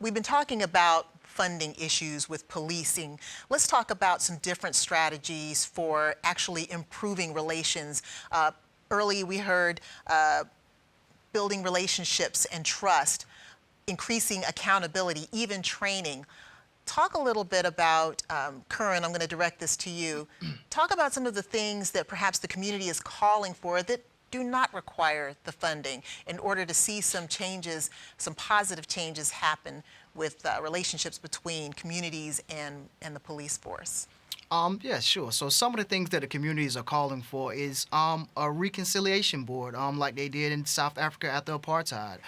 we've been talking about funding issues with policing. Let's talk about some different strategies for actually improving relations. Early we heard building relationships and trust, increasing accountability, even training. Talk a little bit about, Kerwin, I'm going to direct this to you. Talk about some of the things that perhaps the community is calling for that do not require the funding in order to see some changes, some positive changes happen with relationships between communities and the police force. Yeah, sure. So some of the things that the communities are calling for is a reconciliation board, like they did in South Africa after apartheid,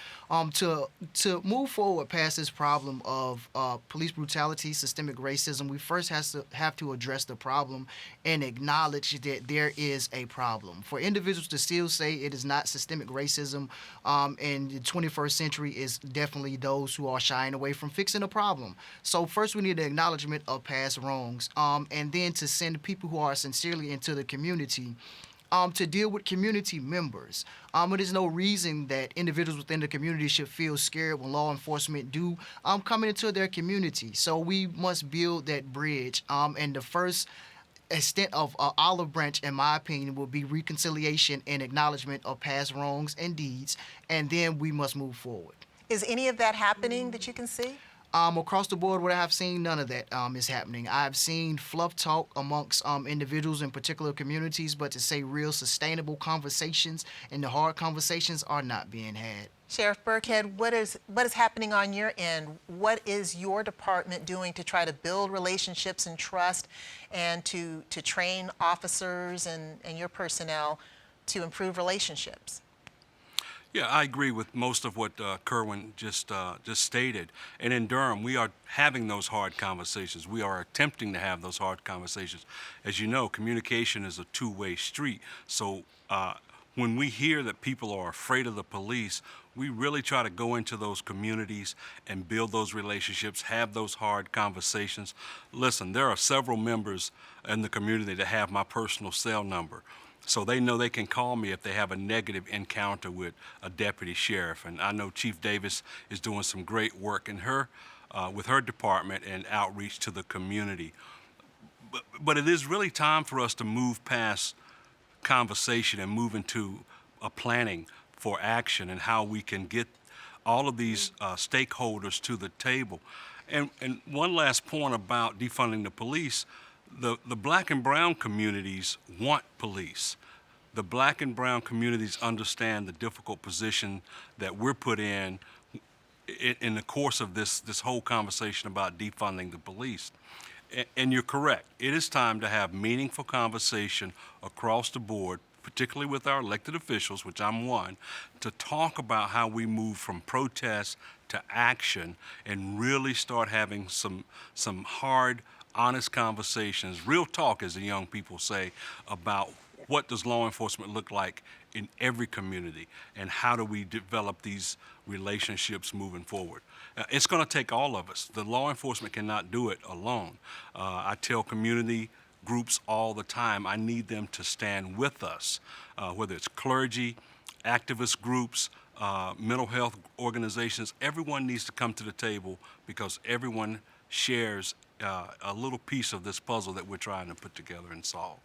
to move forward past this problem of police brutality, systemic racism. We first have to address the problem and acknowledge that there is a problem. For individuals to still say it is not systemic racism in the 21st century is definitely those who are shying away from fixing the problem. So first we need the acknowledgement of past wrongs, and then to send people who are sincerely into the community to deal with community members. It is no reason that individuals within the community should feel scared when law enforcement do come into their community. So we must build that bridge. And the first extent of olive branch, in my opinion, will be reconciliation and acknowledgement of past wrongs and deeds, and then we must move forward. Is any of that happening that you can see? Across the board, what I have seen, none of that is happening. I've seen fluff talk amongst individuals in particular communities, but to say real sustainable conversations and the hard conversations are not being had. Sheriff Birkhead, what is happening on your end? What is your department doing to try to build relationships and trust and to train officers and your personnel to improve relationships? Yeah, I agree with most of what Kerwin just stated. And in Durham, we are having those hard conversations. We are attempting to have those hard conversations. As you know, communication is a two-way street. So when we hear that people are afraid of the police, we really try to go into those communities and build those relationships, have those hard conversations. Listen, there are several members in the community that have my personal cell number. So they know they can call me if they have a negative encounter with a deputy sheriff. And I know Chief Davis is doing some great work in with her department and outreach to the community. But it is really time for us to move past conversation and move into a planning for action and how we can get all of these stakeholders to the table. And one last point about defunding the police. The black and brown communities want police. The black and brown communities understand the difficult position that we're put in the course of this whole conversation about defunding the police. And you're correct. It is time to have meaningful conversation across the board, particularly with our elected officials, which I'm one, to talk about how we move from protest to action and really start having some hard, honest conversations, real talk, as the young people say, about what does law enforcement look like in every community and how do we develop these relationships moving forward. It's going to take all of us. The law enforcement cannot do it alone. I tell community groups all the time, I need them to stand with us, whether it's clergy, activist groups, mental health organizations. Everyone needs to come to the table because everyone shares a little piece of this puzzle that we're trying to put together and solve.